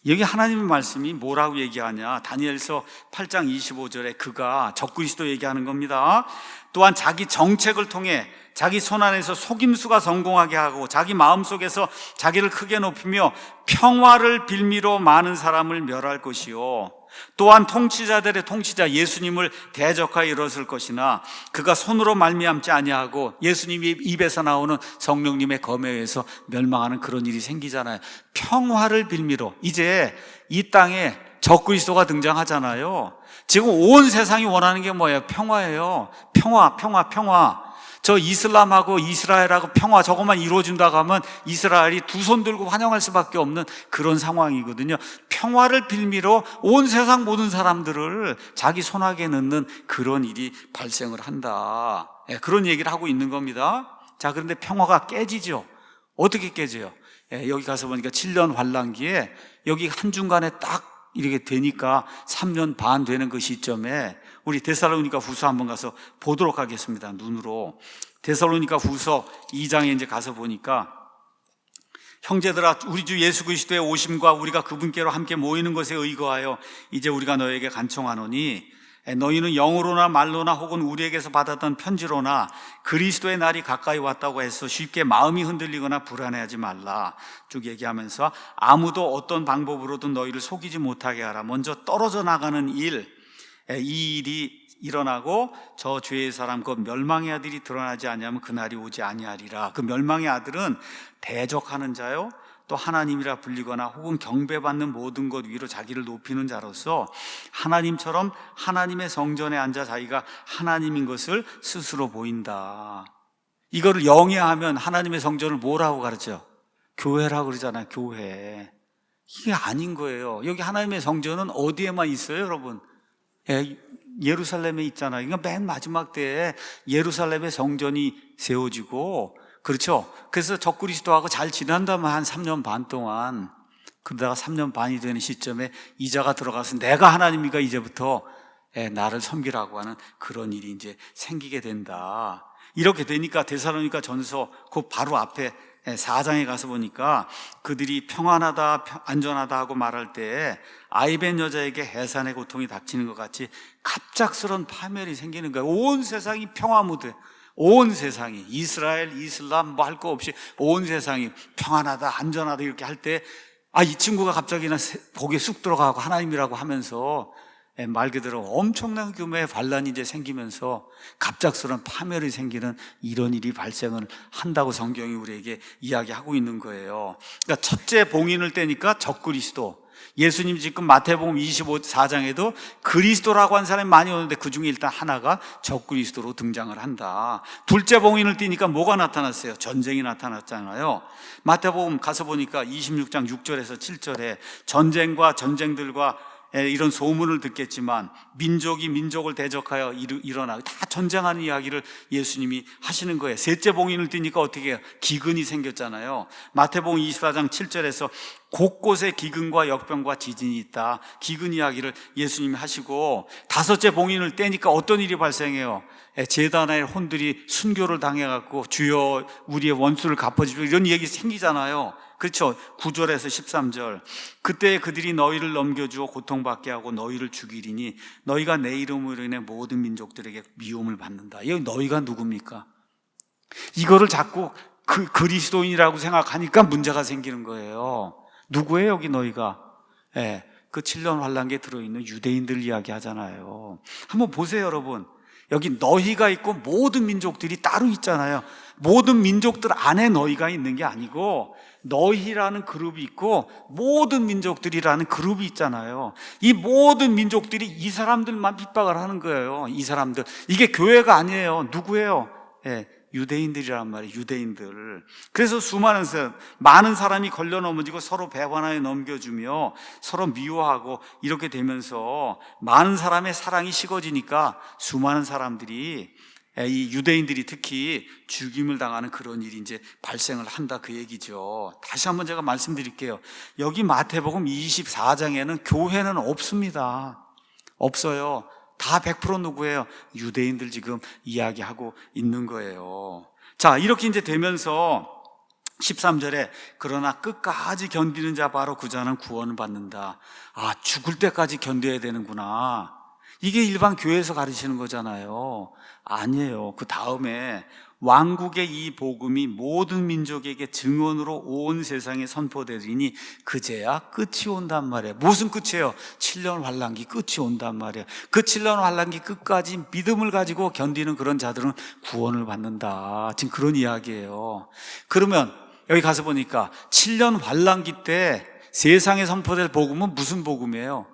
여기 하나님의 말씀이 뭐라고 얘기하냐? 다니엘서 8장 25절에 그가 적그리스도 얘기하는 겁니다. 또한 자기 정책을 통해 자기 손안에서 속임수가 성공하게 하고 자기 마음속에서 자기를 크게 높이며 평화를 빌미로 많은 사람을 멸할 것이요 또한 통치자들의 통치자 예수님을 대적하여 일었을 것이나 그가 손으로 말미암지 아니하고 예수님이 입에서 나오는 성령님의 검에 의해서 멸망하는 그런 일이 생기잖아요. 평화를 빌미로 이제 이 땅에 적그리스도가 등장하잖아요. 지금 온 세상이 원하는 게 뭐예요? 평화예요. 평화. 저 이슬람하고 이스라엘하고 평화 저것만 이루어진다고 하면 이스라엘이 두 손 들고 환영할 수밖에 없는 그런 상황이거든요. 평화를 빌미로 온 세상 모든 사람들을 자기 손아귀에 넣는 그런 일이 발생을 한다. 그런 얘기를 하고 있는 겁니다. 자, 그런데 평화가 깨지죠. 어떻게 깨져요? 여기 가서 보니까 7년 환란기에 여기 한중간에 딱 이렇게 되니까 3년 반 되는 그 시점에 우리 데살로니가 후서 한번 가서 보도록 하겠습니다. 눈으로. 데살로니가 후서 2장에 이제 가서 보니까 형제들아 우리 주 예수 그리스도의 오심과 우리가 그분께로 함께 모이는 것에 의거하여 이제 우리가 너에게 간청하노니 너희는 영으로나 말로나 혹은 우리에게서 받았던 편지로나 그리스도의 날이 가까이 왔다고 해서 쉽게 마음이 흔들리거나 불안해하지 말라. 쭉 얘기하면서 아무도 어떤 방법으로든 너희를 속이지 못하게 하라. 먼저 떨어져 나가는 일, 이 일이 일어나고 저 죄의 사람 곧 멸망의 아들이 드러나지 아니하면 그날이 오지 아니하리라. 그 멸망의 아들은 대적하는 자요, 또 하나님이라 불리거나 혹은 경배받는 모든 것 위로 자기를 높이는 자로서 하나님처럼 하나님의 성전에 앉아 자기가 하나님인 것을 스스로 보인다. 이거를 영해하면 하나님의 성전을 뭐라고 가르쳐? 교회라고 그러잖아요. 교회. 이게 아닌 거예요. 여기 하나님의 성전은 어디에만 있어요, 여러분? 예루살렘에 있잖아요. 그러니까 맨 마지막 때에 예루살렘의 성전이 세워지고, 그렇죠? 그래서 적그리스도하고 잘 지낸다면 한 3년 반 동안, 그러다가 3년 반이 되는 시점에 이자가 들어가서 내가 하나님이니까 이제부터 나를 섬기라고 하는 그런 일이 이제 생기게 된다. 이렇게 되니까 데살로니가 전서 그 바로 앞에 4장에 가서 보니까 그들이 평안하다, 안전하다 하고 말할 때 아이벤 여자에게 해산의 고통이 닥치는 것 같이 갑작스런 파멸이 생기는 거예요. 온 세상이 평화무대, 온 세상이 이스라엘, 이슬람 뭐 할 거 없이 온 세상이 평안하다, 안전하다 이렇게 할 때 이 친구가 갑자기나 거기에 쑥 들어가고 하나님이라고 하면서 말 그대로 엄청난 규모의 반란이 이제 생기면서 갑작스러운 파멸이 생기는 이런 일이 발생을 한다고 성경이 우리에게 이야기하고 있는 거예요. 그러니까 첫째 봉인을 떼니까 적그리스도, 예수님 지금 마태복음 24장에도 그리스도라고 한 사람이 많이 오는데 그 중에 일단 하나가 적그리스도로 등장을 한다. 둘째 봉인을 띄니까 뭐가 나타났어요? 전쟁이 나타났잖아요. 마태복음 가서 보니까 26장 6절에서 7절에 전쟁과 전쟁들과 이런 소문을 듣겠지만 민족이 민족을 대적하여 일어나 다 전쟁하는 이야기를 예수님이 하시는 거예요. 셋째 봉인을 띄니까 어떻게 해요? 기근이 생겼잖아요. 마태복음 24장 7절에서 곳곳에 기근과 역병과 지진이 있다. 기근 이야기를 예수님이 하시고, 다섯째 봉인을 떼니까 어떤 일이 발생해요? 제단의 혼들이 순교를 당해갖고 주여 우리의 원수를 갚아주시오 이런 얘기 생기잖아요. 그렇죠? 9절에서 13절 그때 그들이 너희를 넘겨주어 고통받게 하고 너희를 죽이리니 너희가 내 이름으로 인해 모든 민족들에게 미움을 받는다. 여기 너희가 누굽니까? 이거를 자꾸 그리스도인이라고 생각하니까 문제가 생기는 거예요. 누구예요 여기 너희가? 그 7년 환란기에 들어있는 유대인들 이야기 하잖아요. 한번 보세요 여러분. 여기 너희가 있고 모든 민족들이 따로 있잖아요. 모든 민족들 안에 너희가 있는 게 아니고 너희라는 그룹이 있고 모든 민족들이라는 그룹이 있잖아요. 이 모든 민족들이 이 사람들만 핍박을 하는 거예요. 이 사람들. 이게 교회가 아니에요. 누구예요? 유대인들이란 말이에요. 유대인들. 그래서 많은 사람이 걸려 넘어지고 서로 배반하여 넘겨주며 서로 미워하고 이렇게 되면서 많은 사람의 사랑이 식어지니까 수많은 사람들이, 이 유대인들이 특히 죽임을 당하는 그런 일이 이제 발생을 한다 그 얘기죠. 다시 한번 제가 말씀드릴게요. 여기 마태복음 24장에는 교회는 없습니다. 없어요. 다 100% 누구예요? 유대인들 지금 이야기하고 있는 거예요. 자, 이렇게 이제 되면서 13절에 그러나 끝까지 견디는 자 바로 그 자는 구원을 받는다. 죽을 때까지 견뎌야 되는구나. 이게 일반 교회에서 가르치는 거잖아요. 아니에요. 그 다음에 왕국의 이 복음이 모든 민족에게 증언으로 온 세상에 선포되리니 그제야 끝이 온단 말이에요. 무슨 끝이에요? 7년 환란기 끝이 온단 말이에요. 그 7년 환란기 끝까지 믿음을 가지고 견디는 그런 자들은 구원을 받는다. 지금 그런 이야기예요. 그러면 여기 가서 보니까 7년 환란기 때 세상에 선포될 복음은 무슨 복음이에요?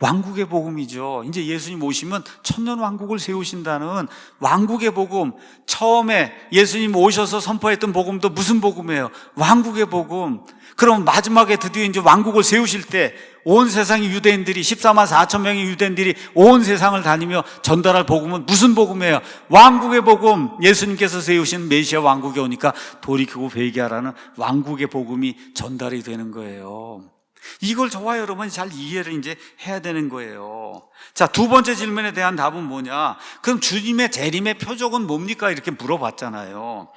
왕국의 복음이죠. 이제 예수님 오시면 천년 왕국을 세우신다는 왕국의 복음. 처음에 예수님 오셔서 선포했던 복음도 무슨 복음이에요? 왕국의 복음. 그럼 마지막에 드디어 이제 왕국을 세우실 때 온 세상의 유대인들이 14만 4천 명의 유대인들이 온 세상을 다니며 전달할 복음은 무슨 복음이에요? 왕국의 복음. 예수님께서 세우신 메시아 왕국에 오니까 돌이키고 회개하라는 왕국의 복음이 전달이 되는 거예요. 이걸 저와 여러분이 잘 이해를 이제 해야 되는 거예요. 자, 두 번째 질문에 대한 답은 뭐냐? 그럼 주님의 재림의 표적은 뭡니까? 이렇게 물어봤잖아요.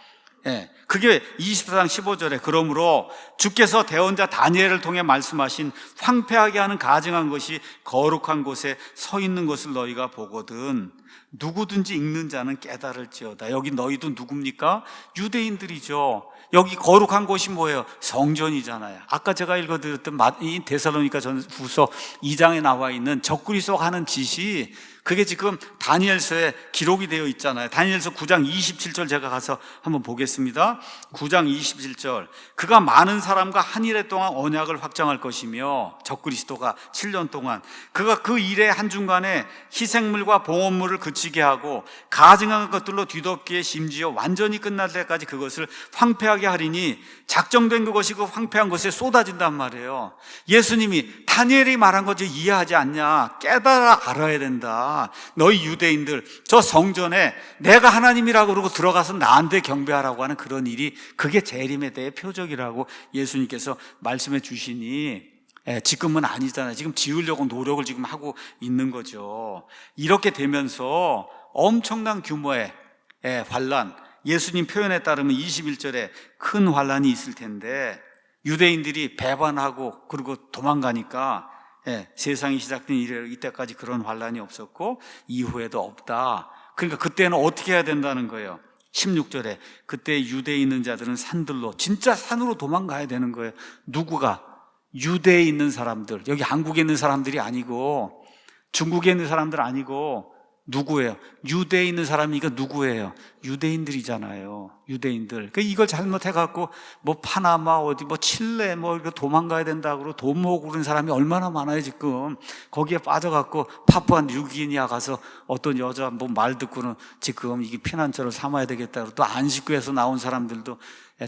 그게 24장 15절에 그러므로 주께서 대언자 다니엘을 통해 말씀하신 황폐하게 하는 가증한 것이 거룩한 곳에 서 있는 것을 너희가 보거든 누구든지 읽는 자는 깨달을지어다. 여기 너희도 누굽니까? 유대인들이죠. 여기 거룩한 곳이 뭐예요? 성전이잖아요. 아까 제가 읽어드렸던 이 데살로니가 전후서 2장에 나와 있는 적그리스도가 하는 짓이 그게 지금 다니엘서에 기록이 되어 있잖아요. 다니엘서 9장 27절 제가 가서 한번 보겠습니다. 9장 27절 그가 많은 사람과 한 일해 동안 언약을 확정할 것이며 적그리스도가 7년 동안 그가 그 일의 한중간에 희생물과 봉헌물을 그치게 하고 가증한 것들로 뒤덮기에 심지어 완전히 끝날 때까지 그것을 황폐하게 하리니 작정된 그것이 그 황폐한 것에 쏟아진단 말이에요. 예수님이 다니엘이 말한 것을 이해하지 않냐? 깨달아 알아야 된다. 너희 유대인들 저 성전에 내가 하나님이라고 그러고 들어가서 나한테 경배하라고 하는 그런 일이 그게 재림에 대해 표적이라고 예수님께서 말씀해 주시니 지금은 아니잖아요. 지금 지으려고 노력을 지금 하고 있는 거죠. 이렇게 되면서 엄청난 규모의 환란, 예수님 표현에 따르면 21절에 큰 환란이 있을 텐데 유대인들이 배반하고 그리고 도망가니까 세상이 시작된 이때까지 그런 환란이 없었고 이후에도 없다. 그러니까 그때는 어떻게 해야 된다는 거예요. 16절에 그때 유대에 있는 자들은 산들로 진짜 산으로 도망가야 되는 거예요. 누구가? 유대에 있는 사람들, 여기 한국에 있는 사람들이 아니고 중국에 있는 사람들 아니고 누구예요? 유대에 있는 사람이니까 누구예요? 유대인들이잖아요. 유대인들. 그러니까 이걸 잘못해갖고 뭐 파나마 어디 뭐 칠레 뭐 이거 도망가야 된다고 돈 모으고 그런 사람이 얼마나 많아요 지금. 거기에 빠져갖고 파푸아 뉴기니아 가서 어떤 여자 뭐 말 듣고는 지금 이게 피난처를 삼아야 되겠다 그러고 또 안식구에서 나온 사람들도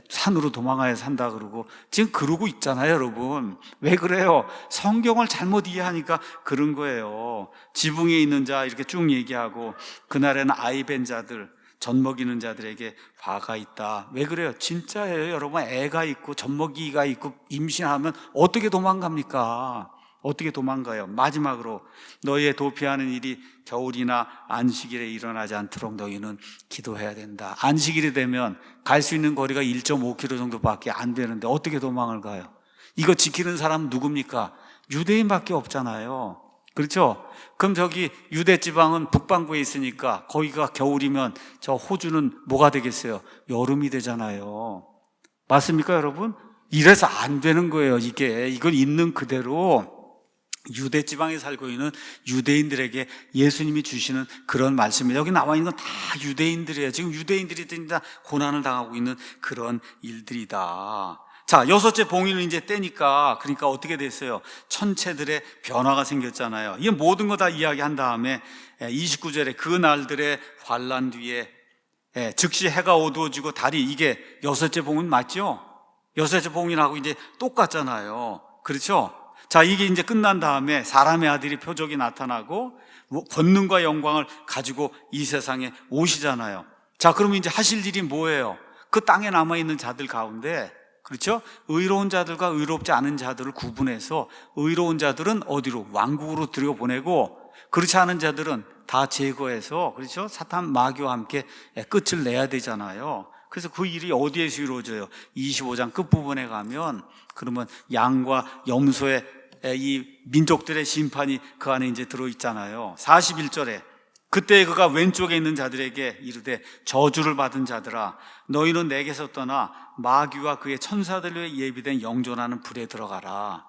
산으로 도망가야 산다 그러고 지금 그러고 있잖아요 여러분. 왜 그래요? 성경을 잘못 이해하니까 그런 거예요. 지붕에 있는 자 이렇게 쭉 얘기하고 그날에는 아이벤 자들 젖 먹이는 자들에게 화가 있다. 왜 그래요? 진짜예요 여러분. 애가 있고 젖 먹이가 있고 임신하면 어떻게 도망갑니까? 어떻게 도망가요? 마지막으로 너희의 도피하는 일이 겨울이나 안식일에 일어나지 않도록 너희는 기도해야 된다. 안식일이 되면 갈 수 있는 거리가 1.5km 정도밖에 안 되는데 어떻게 도망을 가요? 이거 지키는 사람은 누굽니까? 유대인밖에 없잖아요. 그렇죠? 그럼 저기 유대 지방은 북반구에 있으니까 거기가 겨울이면 저 호주는 뭐가 되겠어요? 여름이 되잖아요. 맞습니까 여러분? 이래서 안 되는 거예요. 이걸 있는 그대로 유대 지방에 살고 있는 유대인들에게 예수님이 주시는 그런 말씀이에요. 여기 나와 있는 건 다 유대인들이에요. 지금 유대인들이 진짜 고난을 당하고 있는 그런 일들이다. 자, 여섯째 봉인을 이제 떼니까 그러니까 어떻게 됐어요? 천체들의 변화가 생겼잖아요. 이 모든 거 다 이야기한 다음에 29절에 그 날들의 환란 뒤에 즉시 해가 어두워지고 달이 이게 여섯째 봉인 맞죠? 여섯째 봉인하고 이제 똑같잖아요. 그렇죠? 자, 이게 이제 끝난 다음에 사람의 아들이 표적이 나타나고 권능과 영광을 가지고 이 세상에 오시잖아요. 자, 그러면 이제 하실 일이 뭐예요? 그 땅에 남아있는 자들 가운데 그렇죠? 의로운 자들과 의롭지 않은 자들을 구분해서 의로운 자들은 어디로? 왕국으로 들여보내고 그렇지 않은 자들은 다 제거해서 그렇죠? 사탄 마귀와 함께 끝을 내야 되잖아요. 그래서 그 일이 어디에서 이루어져요? 25장 끝부분에 가면 그러면 양과 염소의 이 민족들의 심판이 그 안에 이제 들어있잖아요. 41절에 그때 그가 왼쪽에 있는 자들에게 이르되 저주를 받은 자들아 너희는 내게서 떠나 마귀와 그의 천사들 위해 예비된 영존하는 불에 들어가라.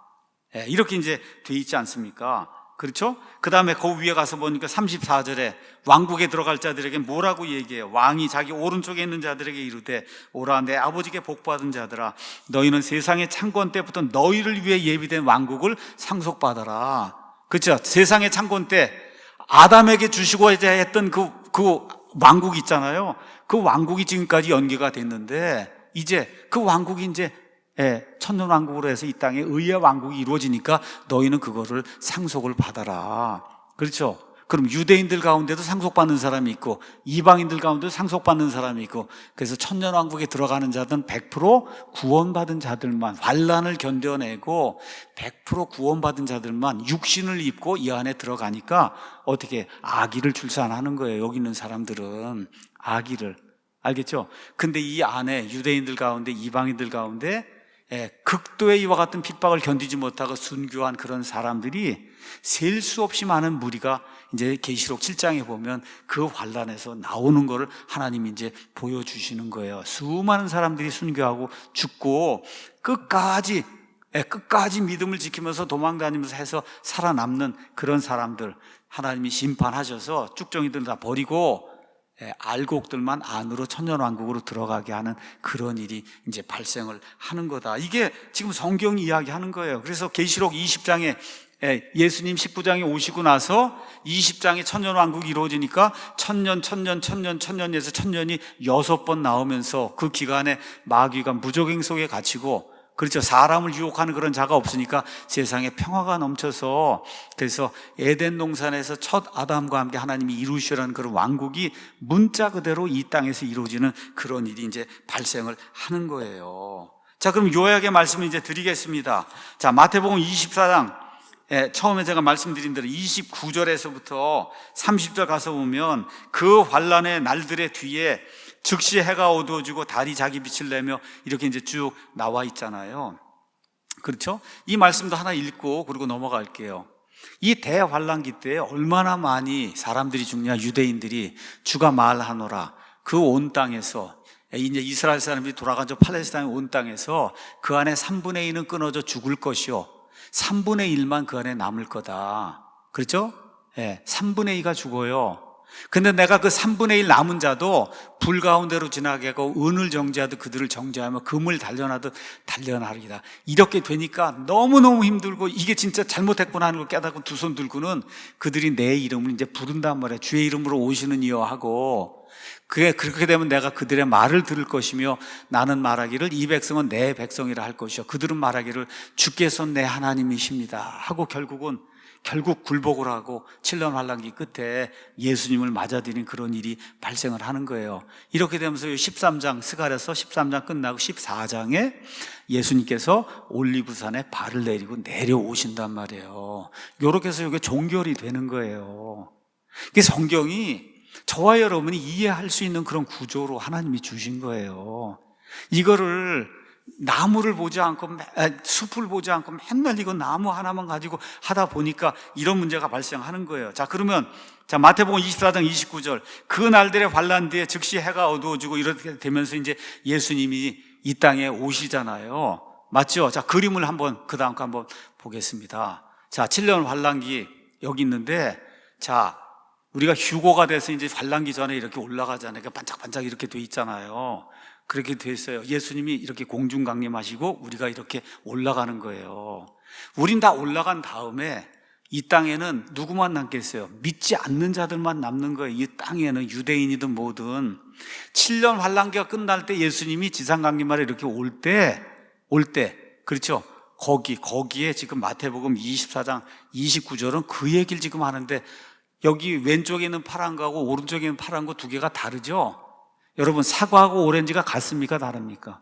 이렇게 이제 돼 있지 않습니까? 그렇죠? 그 다음에 그 위에 가서 보니까 34절에 왕국에 들어갈 자들에게 뭐라고 얘기해요? 왕이 자기 오른쪽에 있는 자들에게 이르되 오라 내 아버지께 복받은 자들아 너희는 세상의 창건 때부터 너희를 위해 예비된 왕국을 상속받아라. 그렇죠? 세상의 창건 때 아담에게 주시고 했던 그 왕국 있잖아요. 그 왕국이 지금까지 연기가 됐는데 이제 그 왕국이 이제 천년 왕국으로 해서 이 땅에 의의 왕국이 이루어지니까 너희는 그거를 상속을 받아라. 그렇죠? 그럼 유대인들 가운데도 상속받는 사람이 있고 이방인들 가운데도 상속받는 사람이 있고 그래서 천년 왕국에 들어가는 자들은 100% 구원받은 자들만 환난을 견뎌내고 100% 구원받은 자들만 육신을 입고 이 안에 들어가니까 어떻게 아기를 출산하는 거예요. 여기 있는 사람들은 아기를 알겠죠? 근데 이 안에 유대인들 가운데, 이방인들 가운데 극도의 이와 같은 핍박을 견디지 못하고 순교한 그런 사람들이 셀 수 없이 많은 무리가 이제 계시록 7장에 보면 그 환란에서 나오는 것을 하나님이 이제 보여주시는 거예요. 수많은 사람들이 순교하고 죽고 끝까지 믿음을 지키면서 도망다니면서 해서 살아남는 그런 사람들 하나님이 심판하셔서 쭉정이들 다 버리고 알곡들만 안으로 천년왕국으로 들어가게 하는 그런 일이 이제 발생을 하는 거다. 이게 지금 성경이 이야기하는 거예요. 그래서 계시록 20장에 예수님 19장에 오시고 나서 20장에 천년왕국이 이루어지니까 천년에서 천년이 6번 나오면서 그 기간에 마귀가 무적행 속에 갇히고, 그렇죠, 사람을 유혹하는 그런 자가 없으니까 세상에 평화가 넘쳐서, 그래서 에덴 동산에서 첫 아담과 함께 하나님이 이루시라는 그런 왕국이 문자 그대로 이 땅에서 이루어지는 그런 일이 이제 발생을 하는 거예요. 자, 그럼 요약의 말씀을 이제 드리겠습니다. 자, 마태복음 24장 처음에 제가 말씀드린 대로 29절에서부터 30절 가서 보면 그 환란의 날들의 뒤에 즉시 해가 어두워지고 달이 자기 빛을 내며 이렇게 이제 쭉 나와 있잖아요. 그렇죠? 이 말씀도 하나 읽고 그리고 넘어갈게요. 이 대환란기 때에 얼마나 많이 사람들이 죽냐, 유대인들이 주가 말하노라. 그 온 땅에서 이제 이스라엘 사람들이 돌아간 저 팔레스타인 온 땅에서 그 안에 3분의 1은 끊어져 죽을 것이요 3분의 1만 그 안에 남을 거다. 그렇죠? 3분의 2가 죽어요. 근데 내가 그 3분의 1 남은 자도 불 가운데로 지나게 하고 은을 정죄하듯 그들을 정죄하며 금을 단련하듯 단련하리이다. 이렇게 되니까 너무너무 힘들고 이게 진짜 잘못했구나 하는 걸 깨닫고 두 손 들고는 그들이 내 이름을 이제 부른단 말이에요. 주의 이름으로 오시는 이여 하고, 그렇게 되면 내가 그들의 말을 들을 것이며 나는 말하기를 이 백성은 내 백성이라 할 것이요 그들은 말하기를 주께서 내 하나님이십니다 하고 결국 굴복을 하고 7년 환란기 끝에 예수님을 맞아들인 그런 일이 발생을 하는 거예요. 이렇게 되면서 13장 스가랴서 13장 끝나고 14장에 예수님께서 올리브산에 발을 내리고 내려오신단 말이에요. 이렇게 해서 이게 종결이 되는 거예요. 이게 성경이 저와 여러분이 이해할 수 있는 그런 구조로 하나님이 주신 거예요. 이거를 나무를 보지 않고 숲을 보지 않고 맨날 이거 나무 하나만 가지고 하다 보니까 이런 문제가 발생하는 거예요. 자, 그러면 마태복음 24장 29절 그 날들의 환란 뒤에 즉시 해가 어두워지고 이렇게 되면서 이제 예수님이 이 땅에 오시잖아요. 맞죠? 자, 그림을 그 다음 거 한번 보겠습니다. 자, 7년 환란기 여기 있는데, 자, 우리가 휴고가 돼서 이제 환란기 전에 이렇게 올라가잖아요. 그러니까 반짝반짝 이렇게 돼 있잖아요. 그렇게 돼 있어요. 예수님이 이렇게 공중 강림하시고 우리가 이렇게 올라가는 거예요. 우린 다 올라간 다음에 이 땅에는 누구만 남겠어요? 믿지 않는 자들만 남는 거예요. 이 땅에는 유대인이든 뭐든 7년 환란기가 끝날 때 예수님이 지상 강림하러 이렇게 올 때, 그렇죠? 거기에 지금 마태복음 24장 29절은 그 얘기를 지금 하는데, 여기 왼쪽에 있는 파란 거하고 오른쪽에 있는 파란 거 두 개가 다르죠? 여러분, 사과하고 오렌지가 같습니까? 다릅니까?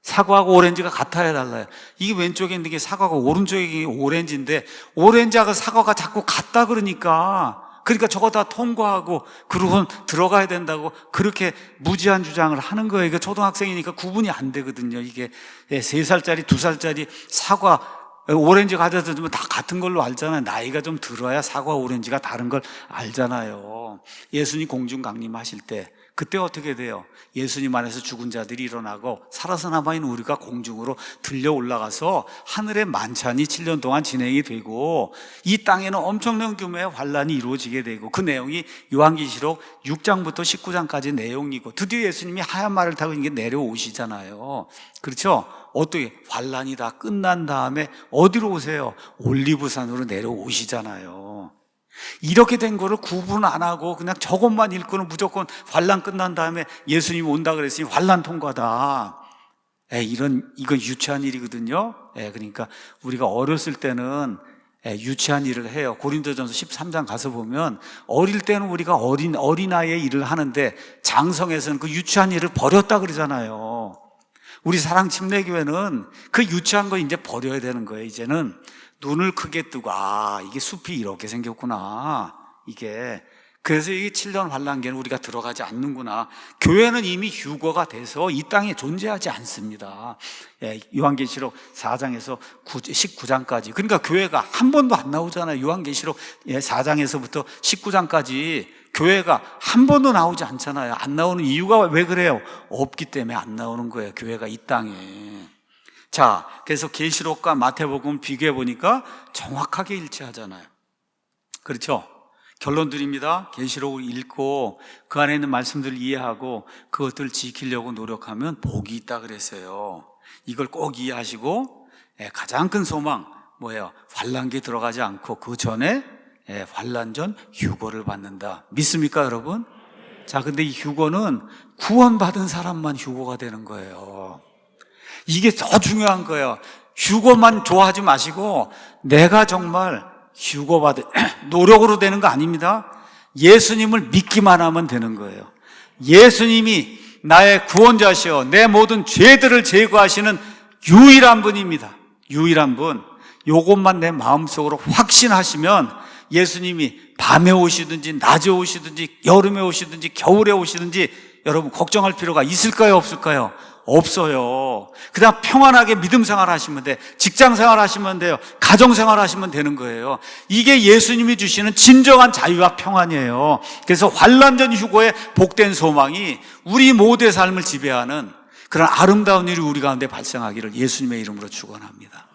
사과하고 오렌지가 같아야 달라요. 이게 왼쪽에 있는 게 사과고 오른쪽에 있는 게 오렌지인데, 오렌지하고 사과가 자꾸 같다 그러니까 저거 다 통과하고 그러고 들어가야 된다고 그렇게 무지한 주장을 하는 거예요. 이게 초등학생이니까 구분이 안 되거든요. 이게 3살짜리 2살짜리 사과 오렌지 가져다 주면 다 같은 걸로 알잖아요. 나이가 좀 들어야 사과 오렌지가 다른 걸 알잖아요. 예수님 공중 강림하실 때 그때 어떻게 돼요? 예수님 안에서 죽은 자들이 일어나고 살아서 남아있는 우리가 공중으로 들려 올라가서 하늘의 만찬이 7년 동안 진행이 되고 이 땅에는 엄청난 규모의 환란이 이루어지게 되고, 그 내용이 요한계시록 6장부터 19장까지 내용이고, 드디어 예수님이 하얀 말을 타고 이게 내려오시잖아요. 그렇죠? 어떻게 환란이 다 끝난 다음에 어디로 오세요? 올리브산으로 내려오시잖아요. 이렇게 된 거를 구분 안 하고 그냥 저것만 읽고는 무조건 환란 끝난 다음에 예수님이 온다 그랬으니 환란 통과다. 이건 유치한 일이거든요. 그러니까 우리가 어렸을 때는 유치한 일을 해요. 고린도전서 13장 가서 보면 어릴 때는 우리가 어린아이의 일을 하는데 장성에서는 그 유치한 일을 버렸다 그러잖아요. 우리 사랑 침례교회는 그 유치한 거 이제 버려야 되는 거예요. 이제는 눈을 크게 뜨고, 이게 숲이 이렇게 생겼구나. 이게 그래서 이 7년 환란기는 우리가 들어가지 않는구나. 교회는 이미 휴거가 돼서 이 땅에 존재하지 않습니다. 요한계시록 4장에서 19장까지. 그러니까 교회가 한 번도 안 나오잖아요. 요한계시록 4장에서부터 19장까지 교회가 한 번도 나오지 않잖아요. 안 나오는 이유가 왜 그래요? 없기 때문에 안 나오는 거예요. 교회가 이 땅에. 자, 그래서 계시록과 마태복음 비교해 보니까 정확하게 일치하잖아요. 그렇죠? 결론 드립니다. 계시록을 읽고 그 안에 있는 말씀들을 이해하고 그것들을 지키려고 노력하면 복이 있다 그랬어요. 이걸 꼭 이해하시고 가장 큰 소망 뭐예요? 환란기에 들어가지 않고 그 전에 환란 전 휴거를 받는다. 믿습니까, 여러분? 자, 근데 이 휴거는 구원받은 사람만 휴거가 되는 거예요. 이게 더 중요한 거예요. 휴거만 좋아하지 마시고 내가 정말 휴거받을 노력으로 되는 거 아닙니다. 예수님을 믿기만 하면 되는 거예요. 예수님이 나의 구원자시여 내 모든 죄들을 제거하시는 유일한 분입니다. 유일한 분. 요것만 내 마음속으로 확신하시면 예수님이 밤에 오시든지 낮에 오시든지 여름에 오시든지 겨울에 오시든지 여러분 걱정할 필요가 있을까요, 없을까요? 없어요. 그냥 평안하게 믿음 생활 하시면 돼. 직장 생활 하시면 돼요. 가정 생활 하시면 되는 거예요. 이게 예수님이 주시는 진정한 자유와 평안이에요. 그래서 환난 전 휴거의 복된 소망이 우리 모두의 삶을 지배하는 그런 아름다운 일이 우리 가운데 발생하기를 예수님의 이름으로 축원합니다.